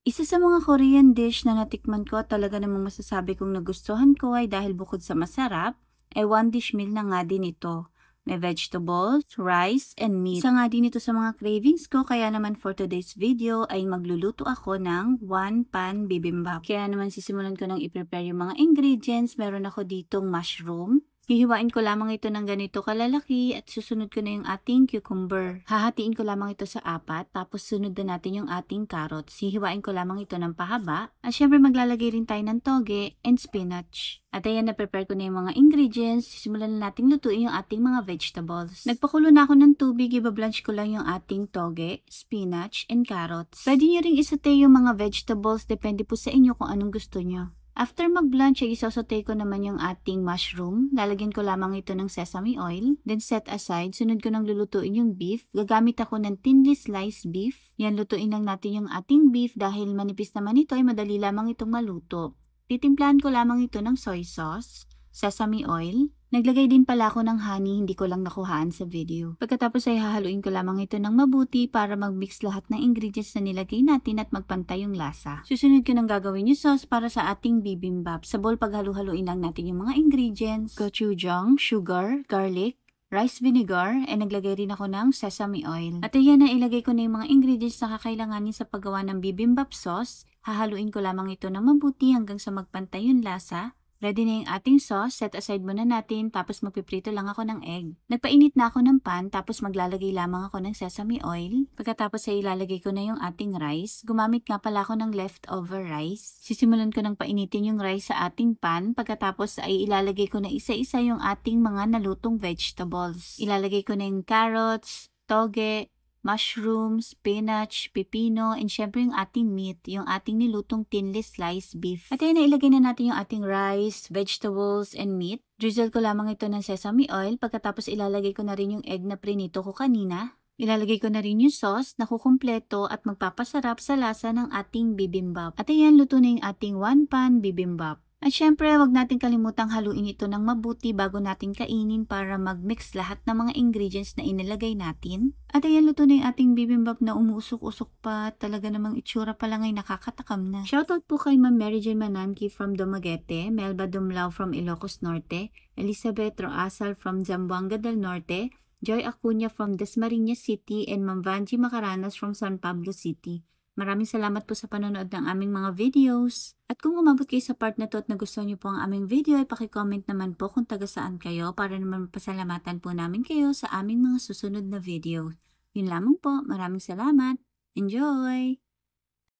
Isa sa mga Korean dish na natikman ko at talaga namang masasabi kong nagustuhan ko ay dahil bukod sa masarap, ay one dish meal na nga din ito. May vegetables, rice, and meat. Isa nga din ito sa mga cravings ko kaya naman for today's video ay magluluto ako ng one pan bibimbap. Kaya naman sisimulan ko nang i-prepare yung mga ingredients. Meron ako ditong mushroom. Hihiwain ko lamang ito ng ganito kalalaki at susunod ko na yung ating cucumber. Hahatiin ko lamang ito sa 4 tapos sunod na natin yung ating carrots. Hihiwain ko lamang ito ng pahaba at syempre maglalagay rin tayo ng toge and spinach. At ayan, na-prepare ko na yung mga ingredients. Simulan na natin lutuin yung ating mga vegetables. Nagpakulo na ako ng tubig, ibablanch ko lang yung ating toge, spinach, and carrots. Pwede nyo ring isaute yung mga vegetables, depende po sa inyo kung anong gusto nyo. After mag-blanch, ay isasaute ko naman yung ating mushroom. Lalagyan ko lamang ito ng sesame oil. Then set aside. Sunod ko nang lulutuin yung beef. Gagamit ako ng thinly sliced beef. Yan, lutuin lang natin yung ating beef dahil manipis naman ito ay madali lamang itong maluto. Titimplahan ko lamang ito ng soy sauce, sesame oil. Naglagay din pala ako ng honey, hindi ko lang nakuhaan sa video. Pagkatapos ay hahaluin ko lamang ito ng mabuti para mag-mix lahat ng ingredients na nilagay natin at magpantay yung lasa. Susunod ko nang gagawin yung sauce para sa ating bibimbap. Sa bowl, paghalu-haluin lang natin yung mga ingredients. Gochujang, sugar, garlic, rice vinegar, and naglagay rin ako ng sesame oil. At ayan na, ilagay ko na yung mga ingredients na kakailanganin sa paggawa ng bibimbap sauce. Hahaluin ko lamang ito ng mabuti hanggang sa magpantay yung lasa. Ready na yung ating sauce, set aside muna natin, tapos magpiprito lang ako ng egg. Nagpainit na ako ng pan, tapos maglalagay lamang ako ng sesame oil. Pagkatapos ay ilalagay ko na yung ating rice. Gumamit nga pala ako ng leftover rice. Sisimulan ko ng painitin yung rice sa ating pan, pagkatapos ay ilalagay ko na isa-isa yung ating mga nalutong vegetables. Ilalagay ko na yung carrots, toge, mushroom, spinach, pipino, and syempre yung ating meat, yung ating nilutong thinly sliced beef. At ayun na, ilagay na natin yung ating rice, vegetables, and meat. Drizzle ko lamang ito ng sesame oil, pagkatapos ilalagay ko na rin yung egg na prinito ko kanina. Ilalagay ko na rin yung sauce na kukumpleto at magpapasarap sa lasa ng ating bibimbap. At ayan, luto na yung ating one pan bibimbap. At syempre, wag natin kalimutang haluin ito ng mabuti bago natin kainin para mag-mix lahat ng mga ingredients na inilagay natin. At ayan, luto na yung ating bibimbap na umuusok-usok pa. Talaga namang itsura pa lang ay nakakatakam na. Shoutout po kay Ma'am Mary Jane Mananki from Dumaguete, Melba Dumlao from Ilocos Norte, Elizabeth Roasal from Zamboanga del Norte, Joy Acuña from Dasmariñas City, and Ma'am Vanji Macaranas from San Pablo City. Maraming salamat po sa panonood ng aming mga videos. At kung umabot kayo sa part na to at nagustuhan niyo po ang aming video, ay paki-comment naman po kung taga saan kayo para naman pasalamatan po namin kayo sa aming mga susunod na video. Yun lamang po. Maraming salamat. Enjoy!